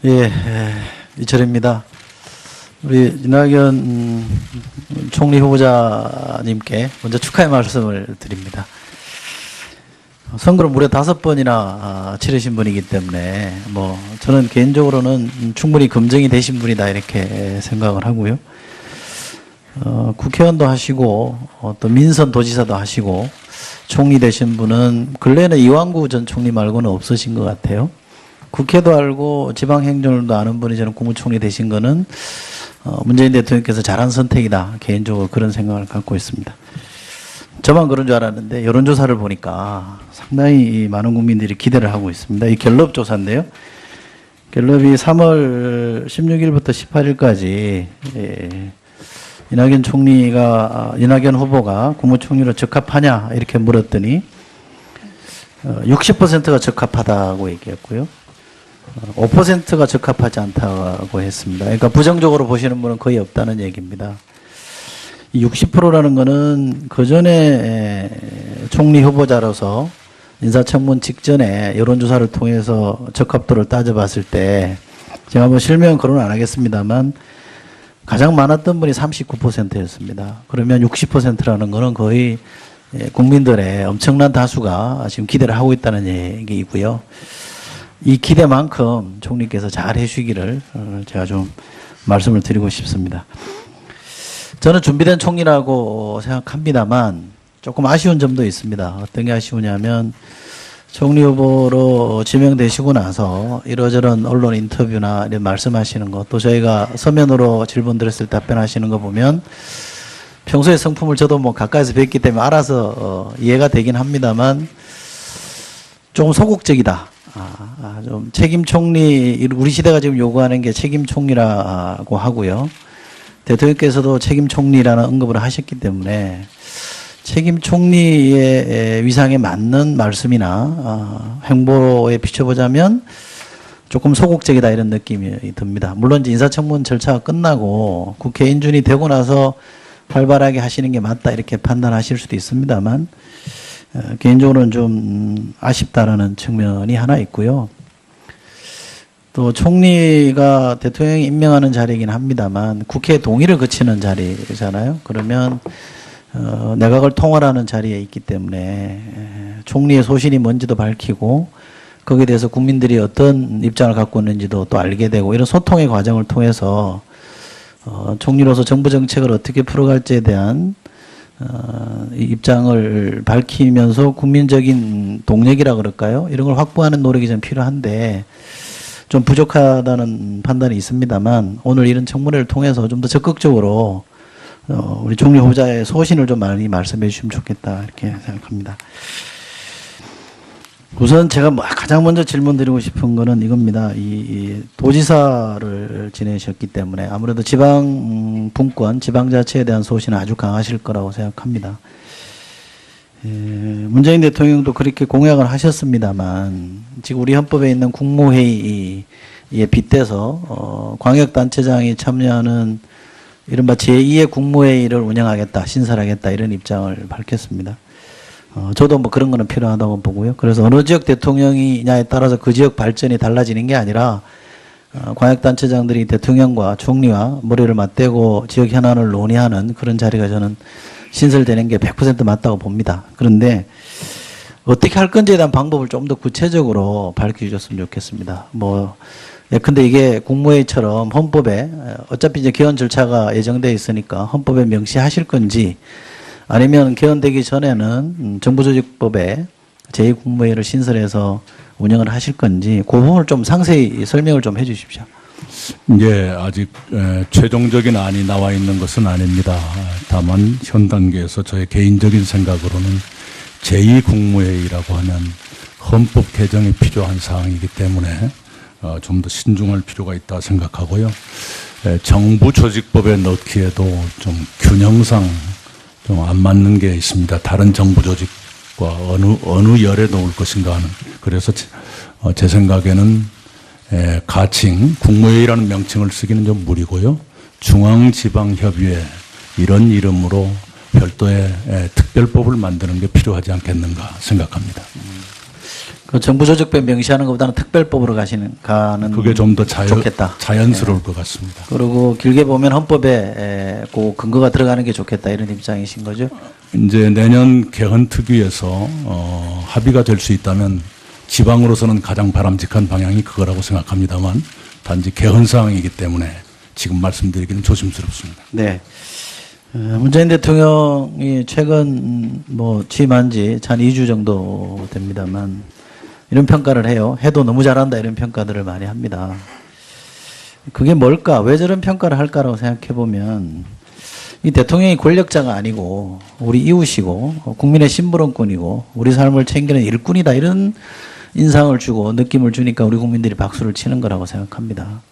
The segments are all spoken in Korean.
예, 이철입니다. 우리 이낙연 총리 후보자님께 먼저 축하의 말씀을 드립니다. 선거를 무려 5번이나 치르신 분이기 때문에 저는 개인적으로는 충분히 검증이 되신 분이다 이렇게 생각을 하고요. 국회의원도 하시고 또 민선 도지사도 하시고 총리 되신 분은 근래에는 이완구 전 총리 말고는 없으신 것 같아요. 국회도 알고 지방행정을도 아는 분이 저는 국무총리 되신 거는 문재인 대통령께서 잘한 선택이다. 개인적으로 그런 생각을 갖고 있습니다. 저만 그런 줄 알았는데 여론조사를 보니까 상당히 많은 국민들이 기대를 하고 있습니다. 이 갤럽 조사인데요. 갤럽이 3월 16일부터 18일까지 이낙연 후보가 국무총리로 적합하냐 이렇게 물었더니 60%가 적합하다고 얘기했고요. 5%가 적합하지 않다고 했습니다. 그러니까 부정적으로 보시는 분은 거의 없다는 얘기입니다. 이 60%라는 거는 그전에 총리 후보자로서 인사청문 직전에 여론조사를 통해서 적합도를 따져봤을 때 제가 실명 거론 안 하겠습니다만 가장 많았던 분이 39%였습니다. 그러면 60%라는 거는 거의 국민들의 엄청난 다수가 지금 기대를 하고 있다는 얘기이고요. 이 기대만큼 총리께서 잘 해주시기를 제가 좀 말씀을 드리고 싶습니다. 저는 준비된 총리라고 생각합니다만 조금 아쉬운 점도 있습니다. 어떤 게 아쉬우냐면 총리 후보로 지명되시고 나서 이러저런 언론 인터뷰나 이런 말씀하시는 것, 또 저희가 서면으로 질문 드렸을 때 답변하시는 거 보면 평소에 성품을 저도 가까이서 뵙기 때문에 알아서 이해가 되긴 합니다만 조금 소극적이다. 좀 책임 총리, 우리 시대가 지금 요구하는 게 책임 총리라고 하고요. 대통령께서도 책임 총리라는 언급을 하셨기 때문에 책임 총리의 위상에 맞는 말씀이나 행보에 비춰보자면 조금 소극적이다 이런 느낌이 듭니다. 물론 인사청문 절차가 끝나고 국회 인준이 되고 나서 활발하게 하시는 게 맞다 이렇게 판단하실 수도 있습니다만 개인적으로는 좀 아쉽다라는 측면이 하나 있고요. 또 총리가 대통령이 임명하는 자리이긴 합니다만 국회 동의를 거치는 자리잖아요. 그러면 내각을 통할하는 자리에 있기 때문에 총리의 소신이 뭔지도 밝히고 거기에 대해서 국민들이 어떤 입장을 갖고 있는지도 또 알게 되고 이런 소통의 과정을 통해서 총리로서 정부 정책을 어떻게 풀어갈지에 대한 입장을 밝히면서 국민적인 동력이라 그럴까요? 이런 걸 확보하는 노력이 좀 필요한데 좀 부족하다는 판단이 있습니다만 오늘 이런 청문회를 통해서 좀 더 적극적으로 우리 총리 후보자의 소신을 좀 많이 말씀해 주시면 좋겠다 이렇게 생각합니다. 우선 제가 가장 먼저 질문 드리고 싶은 거는 이겁니다. 이 도지사를 지내셨기 때문에 아무래도 지방 분권, 지방자치에 대한 소신은 아주 강하실 거라고 생각합니다. 문재인 대통령도 그렇게 공약을 하셨습니다만 지금 우리 헌법에 있는 국무회의에 빗대서 광역단체장이 참여하는 이른바 제2의 국무회의를 운영하겠다, 신설하겠다 이런 입장을 밝혔습니다. 저도 그런 거는 필요하다고 보고요. 그래서 어느 지역 대통령이냐에 따라서 그 지역 발전이 달라지는 게 아니라 광역단체장들이 대통령과 총리와 머리를 맞대고 지역 현안을 논의하는 그런 자리가 저는 신설되는 게 100% 맞다고 봅니다. 그런데 어떻게 할 건지에 대한 방법을 좀 더 구체적으로 밝혀주셨으면 좋겠습니다. 근데 이게 국무회의처럼 헌법에 어차피 이제 개헌 절차가 예정되어 있으니까 헌법에 명시하실 건지 아니면 개헌되기 전에는 정부조직법에 제2국무회의를 신설해서 운영을 하실 건지 그 부분을 좀 상세히 설명을 좀 해 주십시오. 이제 아직 최종적인 안이 나와 있는 것은 아닙니다. 다만 현 단계에서 저의 개인적인 생각으로는 제2국무회의라고 하면 헌법 개정이 필요한 사항이기 때문에 좀 더 신중할 필요가 있다 생각하고요. 정부조직법에 넣기에도 좀 균형상 좀 안 맞는 게 있습니다. 다른 정부조직과 어느 열에 놓을 것인가 하는. 그래서 제 생각에는 가칭, 국무회의라는 명칭을 쓰기는 좀 무리고요. 중앙지방협의회 이런 이름으로 별도의 특별법을 만드는 게 필요하지 않겠는가 생각합니다. 그 정부 조직법 명시하는 것보다는 특별법으로 가는 그게 좀 더 좋겠다. 자연스러울 것 같습니다. 그리고 길게 보면 헌법에 그 근거가 들어가는 게 좋겠다 이런 입장이신 거죠? 이제 내년 개헌 특위에서 합의가 될 수 있다면 지방으로서는 가장 바람직한 방향이 그거라고 생각합니다만 단지 개헌 사항이기 때문에 지금 말씀드리기는 조심스럽습니다. 네. 문재인 대통령이 최근 뭐 취임한 지 한 2주 정도 됩니다만 이런 평가를 해요. 해도 너무 잘한다 이런 평가들을 많이 합니다. 그게 뭘까? 왜 저런 평가를 할까라고 생각해 보면 이 대통령이 권력자가 아니고 우리 이웃이고 국민의 심부름꾼이고 우리 삶을 챙기는 일꾼이다 이런 인상을 주고 느낌을 주니까 우리 국민들이 박수를 치는 거라고 생각합니다.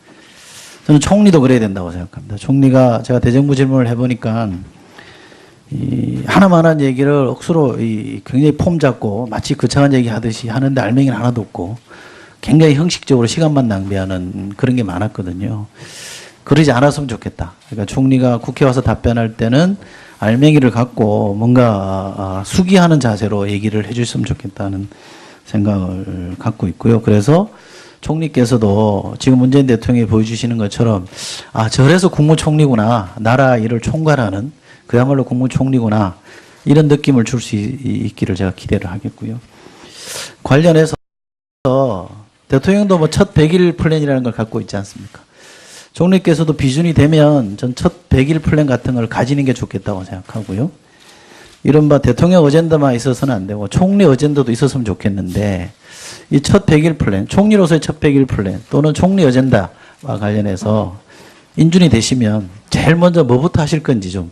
저는 총리도 그래야 된다고 생각합니다. 총리가 제가 대정부 질문을 해보니까 하나만한 얘기를 억수로 굉장히 폼 잡고 마치 거창한 얘기 하듯이 하는데 알맹이는 하나도 없고 굉장히 형식적으로 시간만 낭비하는 그런 게 많았거든요. 그러지 않았으면 좋겠다. 그러니까 총리가 국회 와서 답변할 때는 알맹이를 갖고 뭔가 수기하는 자세로 얘기를 해줬으면 좋겠다는 생각을 갖고 있고요. 그래서 총리께서도 지금 문재인 대통령이 보여주시는 것처럼 저래서 국무총리구나. 나라 일을 총괄하는 그야말로 국무총리구나. 이런 느낌을 줄 수 있기를 제가 기대를 하겠고요. 관련해서 대통령도 뭐 첫 100일 플랜이라는 걸 갖고 있지 않습니까? 총리께서도 비준이 되면 전 첫 100일 플랜 같은 걸 가지는 게 좋겠다고 생각하고요. 이른바 대통령 어젠다만 있어서는 안 되고 총리 어젠다도 있었으면 좋겠는데 이 첫 100일 플랜, 총리로서의 첫 100일 플랜 또는 총리 어젠다와 관련해서 인준이 되시면 제일 먼저 뭐부터 하실 건지 좀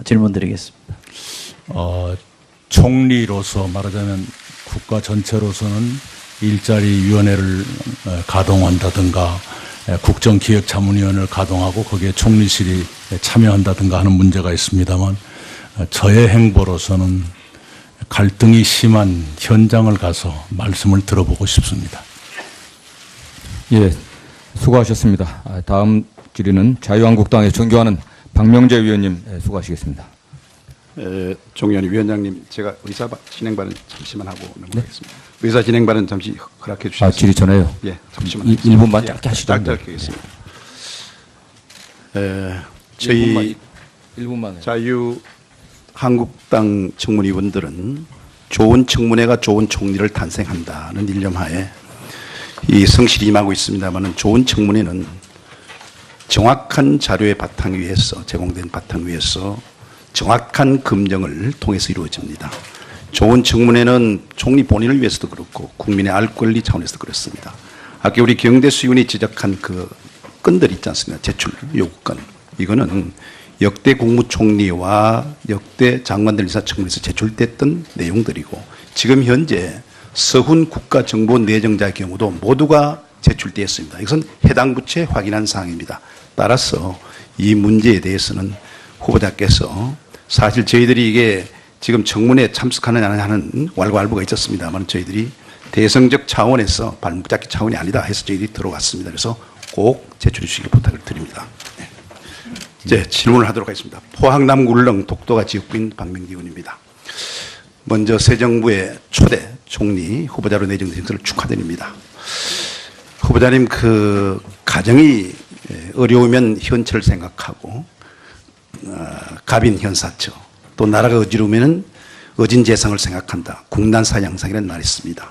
질문 드리겠습니다. 총리로서 말하자면 국가 전체로서는 일자리위원회를 가동한다든가 국정기획자문위원회를 가동하고 거기에 총리실이 참여한다든가 하는 문제가 있습니다만 저의 행보로서는 갈등이 심한 현장을 가서 말씀을 들어보고 싶습니다. 예, 수고하셨습니다. 다음 질의는 자유한국당에 존경하는 박명재 위원님 수고하시겠습니다. 종의원 위원장님, 제가 의사 진행 발언 잠시만 하고 넘어가겠습니다. 의사 진행 발언 잠시 허락해 주시겠습니까? 질의 전에요? 예, 잠시만. 1분만 짧게 하시죠. 짧게 하겠습니다. 저희 1분만. 자유한국당 청문위원들은 좋은 청문회가 좋은 총리를 탄생한다는 일념하에 이 성실히 임하고 있습니다만 좋은 청문회는 정확한 자료의 바탕 위에서 제공된 바탕 위에서 정확한 검증을 통해서 이루어집니다. 좋은 청문회는 총리 본인을 위해서도 그렇고 국민의 알 권리 차원에서도 그렇습니다. 아까 우리 경대수 의원이 지적한 그 건들 있지 않습니까? 제출 요구건. 이거는 역대 국무총리와 역대 장관들 인사청문회에서 제출됐던 내용들이고 지금 현재 서훈 국가정보내정자의 경우도 모두가 제출되었습니다. 이것은 해당 부처에 확인한 사항입니다. 따라서 이 문제에 대해서는 후보자께서 사실 저희들이 이게 지금 청문회에 참석하느냐 하는 왈가왈부가 있었습니다만 저희들이 대성적 차원에서 발목잡기 차원이 아니다 해서 저희들이 들어왔습니다. 그래서 꼭 제출해 주시길 부탁을 드립니다. 네. 이제 질문을 하도록 하겠습니다. 포항남 울릉 독도가 지역구인 박명기 의원입니다. 먼저 새 정부의 초대 총리 후보자로 내정된 것을 축하드립니다. 후보자님 그 가정이 어려우면 현철을 생각하고 갑인 현사처 또 나라가 어지러우면 어진 재상을 생각한다. 국난사 양상이라는 말이 있습니다.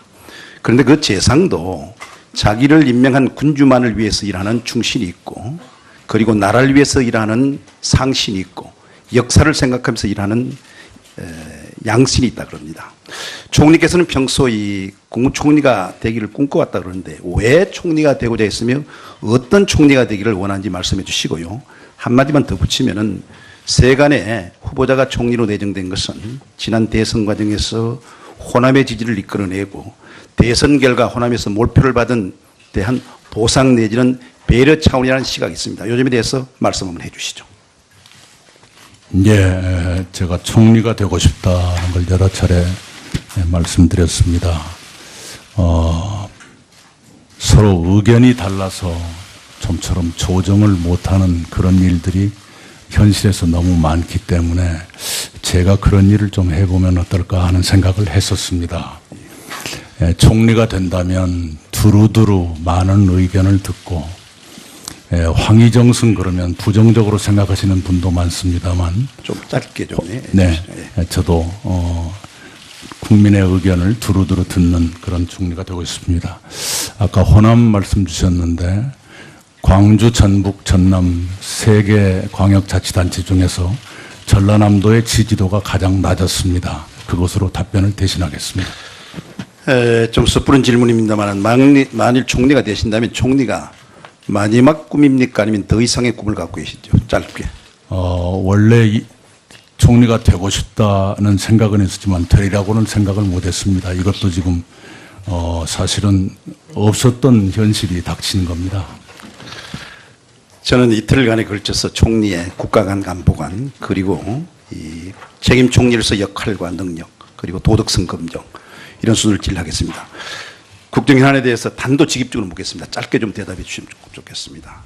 그런데 그 재상도 자기를 임명한 군주만을 위해서 일하는 충신이 있고 그리고 나라를 위해서 일하는 상신이 있고 역사를 생각하면서 일하는 양신이 있다 그럽니다. 총리께서는 평소 이 국무총리가 되기를 꿈꿔왔다 그러는데 왜 총리가 되고자 했으며 어떤 총리가 되기를 원하는지 말씀해 주시고요. 한마디만 더 붙이면은 세간의 후보자가 총리로 내정된 것은 지난 대선 과정에서 호남의 지지를 이끌어내고 대선 결과 호남에서 몰표를 받은 대한 보상 내지는 배려 차원이라는 시각이 있습니다. 요점에 대해서 말씀 한번 해 주시죠. 예, 제가 총리가 되고 싶다는 걸 여러 차례 말씀드렸습니다. 서로 의견이 달라서 좀처럼 조정을 못하는 그런 일들이 현실에서 너무 많기 때문에 제가 그런 일을 좀 해보면 어떨까 하는 생각을 했었습니다. 총리가 된다면 두루두루 많은 의견을 듣고 황희정승 그러면 부정적으로 생각하시는 분도 많습니다만 좀 짧게 좀. 네, 저도 국민의 의견을 두루두루 듣는 그런 총리가 되고 있습니다. 아까 호남 말씀 주셨는데 광주, 전북, 전남 3개 광역자치단체 중에서 전라남도의 지지도가 가장 낮았습니다. 그것으로 답변을 대신하겠습니다. 좀 섣부른 질문입니다만 만일 총리가 되신다면 총리가 마지막 꿈입니까? 아니면 더 이상의 꿈을 갖고 계시죠? 짧게. 원래 총리가 되고 싶다는 생각은 있었지만 되리라고는 생각을 못했습니다. 이것도 지금 사실은 없었던 현실이 닥친 겁니다. 저는 이틀간에 걸쳐서 총리의 국가간 간보관 그리고 이 책임 총리로서 역할과 능력 그리고 도덕성 검증 이런 순을 진행하겠습니다. 국정현안에 대해서 단도직입적으로 묻겠습니다. 짧게 좀 대답해 주시면 좋겠습니다.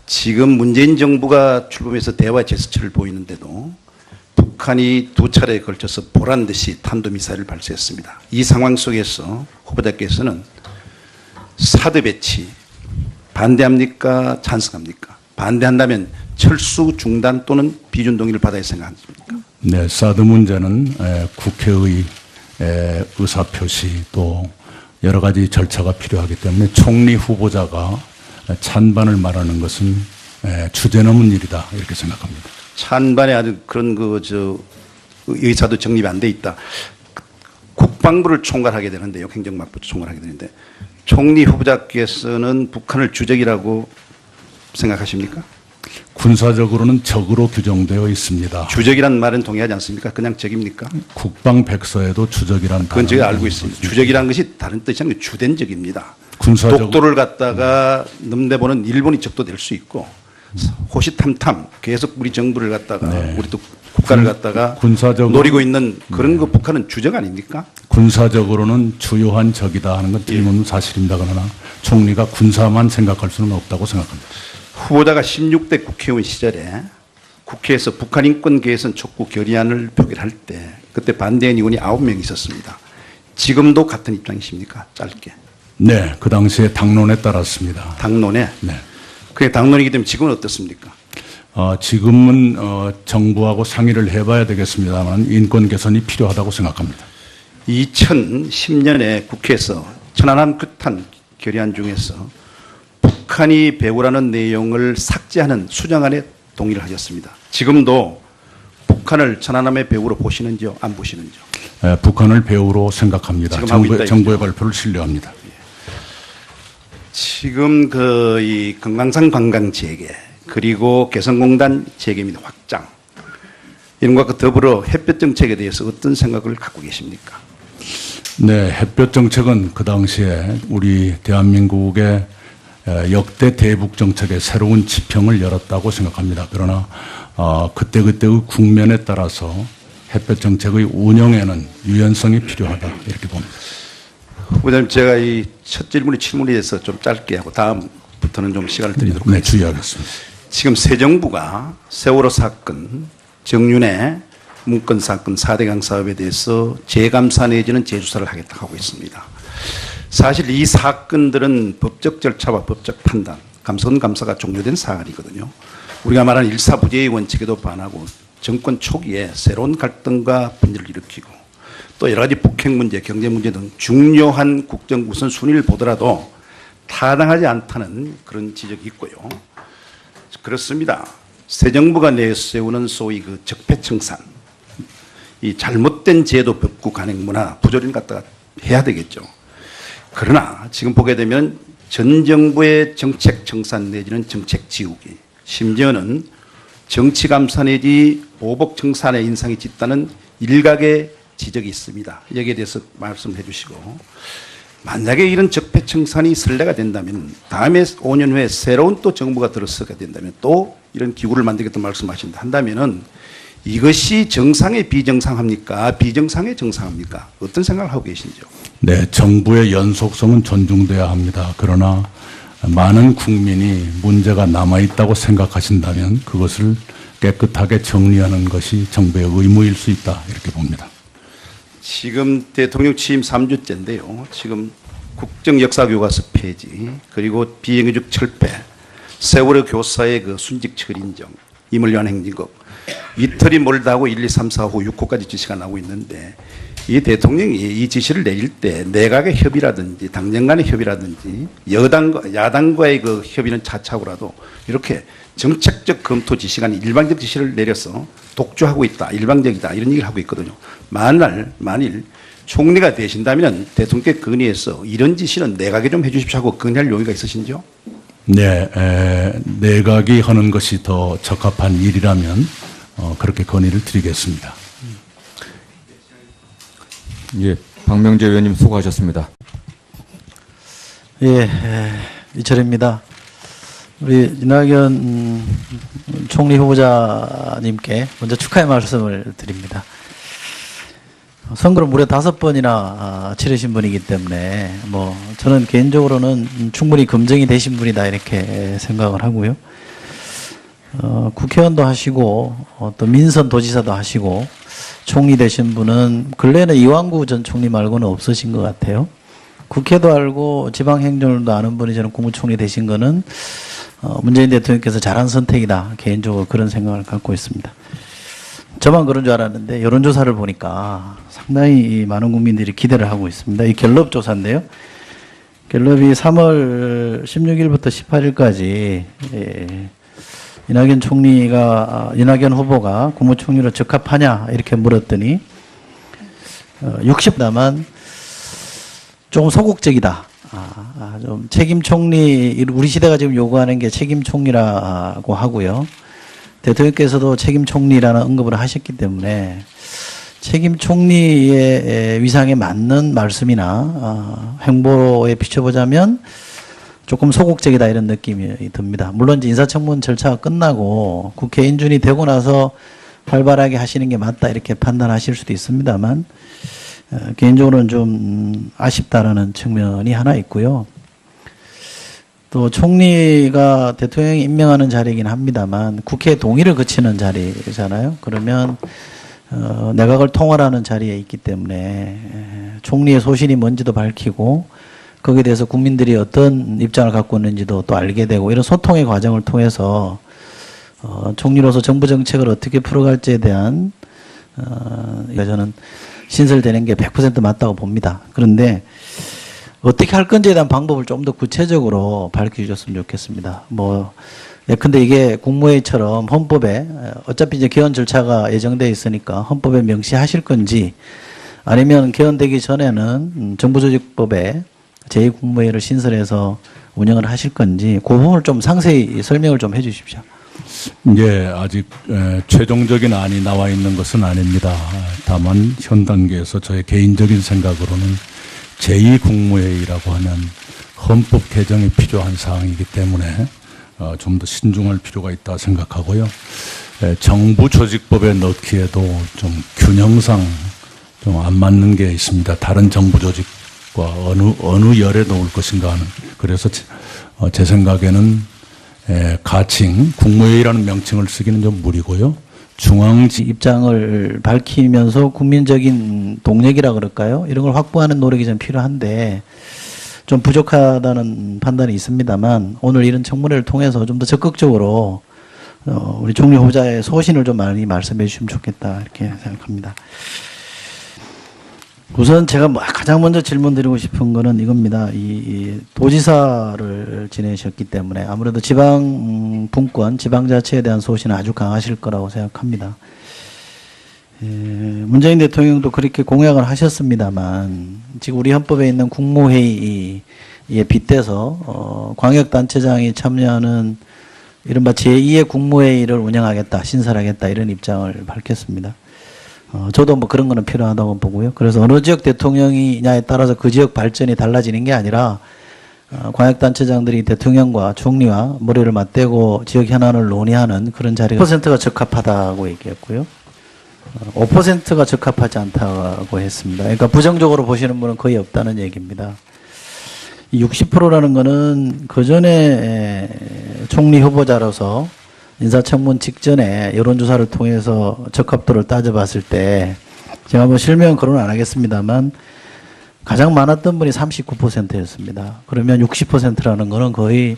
지금 문재인 정부가 출범해서 대화 제스처를 보이는데도 북한이 2차례에 걸쳐서 보란듯이 탄도미사일을 발사했습니다. 이 상황 속에서 후보자께서는 사드 배치 반대합니까? 찬성합니까? 반대한다면 철수 중단 또는 비준 동의를 받아야 생각합니까? 네, 사드 문제는 국회의 의사표시 또 여러 가지 절차가 필요하기 때문에 총리 후보자가 찬반을 말하는 것은 주제넘은 일이다 이렇게 생각합니다. 찬반에 아주 그런 의사도 정립이 안 돼 있다. 국방부를 총괄하게 되는데요. 행정mak부를 총괄하게 되는데 총리 후보자께서는 북한을 주적이라고 생각하십니까? 군사적으로는 적으로 규정되어 있습니다. 주적이란 말은 동의하지 않습니까? 그냥 적입니까? 국방백서에도 주적이란 그건 제가 알고 단어가 있습니다. 주적이라는 것이 다른 뜻이 아니고 주된 적입니다. 군사적 독도를 갖다가 넘내보는 일본이 적도 될 수 있고 호시탐탐 계속 우리 정부를 갖다가 우리 또 국가를 갖다가 노리고 있는 그런 거 북한은 주적 아닙니까? 군사적으로는 주요한 적이다 하는 건 틀림없는 사실입니다. 그러나 총리가 군사만 생각할 수는 없다고 생각합니다. 후보자가 16대 국회의원 시절에 국회에서 북한 인권 개선 촉구 결의안을 표결할 때 그때 반대한 의원이 9명 있었습니다. 지금도 같은 입장이십니까? 짧게. 네, 그 당시에 당론에 따랐습니다. 당론에? 네. 그게 당론이기 때문에 지금은 어떻습니까? 지금은 정부하고 상의를 해봐야 되겠습니다만 인권 개선이 필요하다고 생각합니다. 2010년에 국회에서 천안함 규탄 결의안 중에서 북한이 배후라는 내용을 삭제하는 수정안에 동의를 하셨습니다. 지금도 북한을 천안함의 배후로 보시는지요? 안 보시는지요? 북한을 배후로 생각합니다. 지금 하고 있다, 정부의 발표를 신뢰합니다. 지금 이 금강산 관광 재개 그리고 개성공단 재개 및 확장 이런 것과 더불어 햇볕 정책에 대해서 어떤 생각을 갖고 계십니까? 네, 햇볕 정책은 그 당시에 우리 대한민국의 역대 대북 정책의 새로운 지평을 열었다고 생각합니다. 그러나 그때그때의 국면에 따라서 햇볕 정책의 운영에는 유연성이 필요하다 이렇게 봅니다. 후보자님, 제가 이 첫 질문이 질문에 대해서 좀 짧게 하고 다음부터는 좀 시간을 드리도록 네, 하겠습니다. 주의하겠습니다. 지금 새 정부가 세월호 사건, 정윤회 문건 사건 4대강 사업에 대해서 재감사 내지는 재수사를 하겠다 하고 있습니다. 사실 이 사건들은 법적 절차와 법적 판단, 감사원 감사가 종료된 사안이거든요. 우리가 말하는 일사부재의 원칙에도 반하고 정권 초기에 새로운 갈등과 분열을 일으키고 또 여러 가지 북핵 문제, 경제 문제 등 중요한 국정 우선순위를 보더라도 타당하지 않다는 그런 지적이 있고요. 그렇습니다. 새 정부가 내세우는 소위 그 적폐청산, 이 잘못된 제도 법구 간행 문화 부조리를 갖다가 해야 되겠죠. 그러나 지금 보게 되면 전 정부의 정책 청산 내지는 정책 지우기, 심지어는 정치 감사 내지 보복 청산의 인상이 짙다는 일각의 지적이 있습니다. 여기에 대해서 말씀해 주시고, 만약에 이런 적폐 청산이 선례가 된다면 다음에 5년 후에 새로운 또 정부가 들어서게 된다면 또 이런 기구를 만들겠다는 말씀하신다 한다면은 이것이 정상의 비정상합니까? 비정상의 정상합니까? 어떤 생각을 하고 계신지요? 네, 정부의 연속성은 존중돼야 합니다. 그러나 많은 국민이 문제가 남아있다고 생각하신다면 그것을 깨끗하게 정리하는 것이 정부의 의무일 수 있다 이렇게 봅니다. 지금 대통령 취임 3주째인데요. 지금 국정역사교과서 폐지, 그리고 비행유적 철폐, 세월호 교사의 그 순직 처리 인정, 임을 위한 행진곡, 이틀이 멀다 하고 1, 2, 3, 4, 5, 6호까지 지시가 나오고 있는데, 이 대통령이 이 지시를 내릴 때 내각의 협의라든지 당정 간의 협의라든지 야당과의 그 협의는 차차고라도 이렇게 정책적 검토 지시가 아닌 일방적 지시를 내려서 독주하고 있다, 일방적이다 이런 얘기를 하고 있거든요. 만일 총리가 되신다면 대통령께 건의해서 이런 지시는 내각에 좀 해주십시오 하고 건의할 용의가 있으신지요? 네, 내각이 하는 것이 더 적합한 일이라면 그렇게 건의를 드리겠습니다. 예, 박명재 의원님 수고하셨습니다. 예, 이철입니다. 우리 이낙연 총리 후보자님께 먼저 축하의 말씀을 드립니다. 선거를 무려 5번이나 치르신 분이기 때문에 뭐 저는 개인적으로는 충분히 검증이 되신 분이다 이렇게 생각을 하고요. 국회의원도 하시고 또 민선 도지사도 하시고 총리 되신 분은 근래에는 이완구 전 총리 말고는 없으신 것 같아요. 국회도 알고 지방행정을도 아는 분이 저는 국무총리 되신 거는 문재인 대통령께서 잘한 선택이다. 개인적으로 그런 생각을 갖고 있습니다. 저만 그런 줄 알았는데 여론조사를 보니까 상당히 많은 국민들이 기대를 하고 있습니다. 이 갤럽 조사인데요. 갤럽이 3월 16일부터 18일까지 이낙연 후보가 국무총리로 적합하냐 이렇게 물었더니 60다만 조금 소극적이다. 좀 책임 총리, 우리 시대가 지금 요구하는 게 책임 총리라고 하고요. 대통령께서도 책임 총리라는 언급을 하셨기 때문에 책임 총리의 위상에 맞는 말씀이나 행보에 비춰보자면 조금 소극적이다 이런 느낌이 듭니다. 물론 이제 인사청문 절차가 끝나고 국회 인준이 되고 나서 활발하게 하시는 게 맞다 이렇게 판단하실 수도 있습니다만 개인적으로는 좀 아쉽다라는 측면이 하나 있고요. 또 총리가 대통령이 임명하는 자리이긴 합니다만 국회 동의를 거치는 자리잖아요. 그러면 내각을 통할하는 자리에 있기 때문에 총리의 소신이 뭔지도 밝히고 거기에 대해서 국민들이 어떤 입장을 갖고 있는지도 또 알게 되고 이런 소통의 과정을 통해서 총리로서 정부 정책을 어떻게 풀어갈지에 대한 저는 신설되는 게 100% 맞다고 봅니다. 그런데 어떻게 할 건지에 대한 방법을 좀 더 구체적으로 밝혀주셨으면 좋겠습니다. 근데 이게 국무회의처럼 헌법에 어차피 이제 개헌 절차가 예정되어 있으니까 헌법에 명시하실 건지 아니면 개헌되기 전에는 정부조직법에 제2국무회의를 신설해서 운영을 하실 건지 그 부분을 좀 상세히 설명을 좀 해 주십시오. 예, 아직 최종적인 안이 나와 있는 것은 아닙니다. 다만 현 단계에서 저의 개인적인 생각으로는 제2국무회의라고 하면 헌법 개정이 필요한 사항이기 때문에 좀 더 신중할 필요가 있다 생각하고요. 정부 조직법에 넣기에도 좀 균형상 좀 안 맞는 게 있습니다. 다른 정부 조직과 어느 열에 놓을 것인가 하는. 그래서 제 생각에는 가칭 국무회의라는 명칭을 쓰기는 좀 무리고요. 중앙지 입장을 밝히면서 국민적인 동력이라 그럴까요? 이런 걸 확보하는 노력이 좀 필요한데 좀 부족하다는 판단이 있습니다만 오늘 이런 청문회를 통해서 좀 더 적극적으로 우리 총리 후보자의 소신을 좀 많이 말씀해 주시면 좋겠다 이렇게 생각합니다. 우선 제가 가장 먼저 질문드리고 싶은 거는 이겁니다. 이 도지사를 지내셨기 때문에 아무래도 지방 분권, 지방자치에 대한 소신은 아주 강하실 거라고 생각합니다. 문재인 대통령도 그렇게 공약을 하셨습니다만 지금 우리 헌법에 있는 국무회의에 빗대서 광역단체장이 참여하는 이른바 제2의 국무회의를 운영하겠다, 신설하겠다 이런 입장을 밝혔습니다. 저도 그런 거는 필요하다고 보고요. 그래서 어느 지역 대통령이냐에 따라서 그 지역 발전이 달라지는 게 아니라 광역단체장들이 대통령과 총리와 머리를 맞대고 지역 현안을 논의하는 그런 자리가 5%가 적합하다고 얘기했고요. 5%가 적합하지 않다고 했습니다. 그러니까 부정적으로 보시는 분은 거의 없다는 얘기입니다. 이 60%라는 거는 그 전에 총리 후보자로서 인사청문 직전에 여론조사를 통해서 적합도를 따져봤을 때 제가 뭐 실명 거론 안 하겠습니다만 가장 많았던 분이 39%였습니다. 그러면 60%라는 거는 거의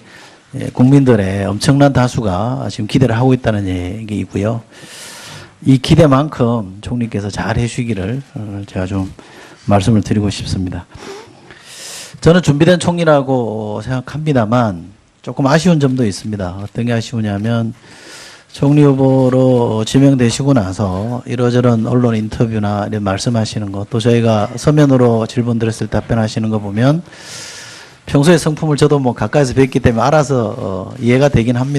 국민들의 엄청난 다수가 지금 기대를 하고 있다는 얘기이고요. 이 기대만큼 총리께서 잘 해주시기를 제가 좀 말씀을 드리고 싶습니다. 저는 준비된 총리라고 생각합니다만 조금 아쉬운 점도 있습니다. 어떤 게 아쉬우냐면 총리 후보로 지명되시고 나서 이러저런 언론 인터뷰나 이런 말씀하시는 것, 또 저희가 서면으로 질문 드렸을 때 답변하시는 거 보면 평소에 성품을 저도 뭐 가까이서 뵀기 때문에 알아서 이해가 되긴 합니다.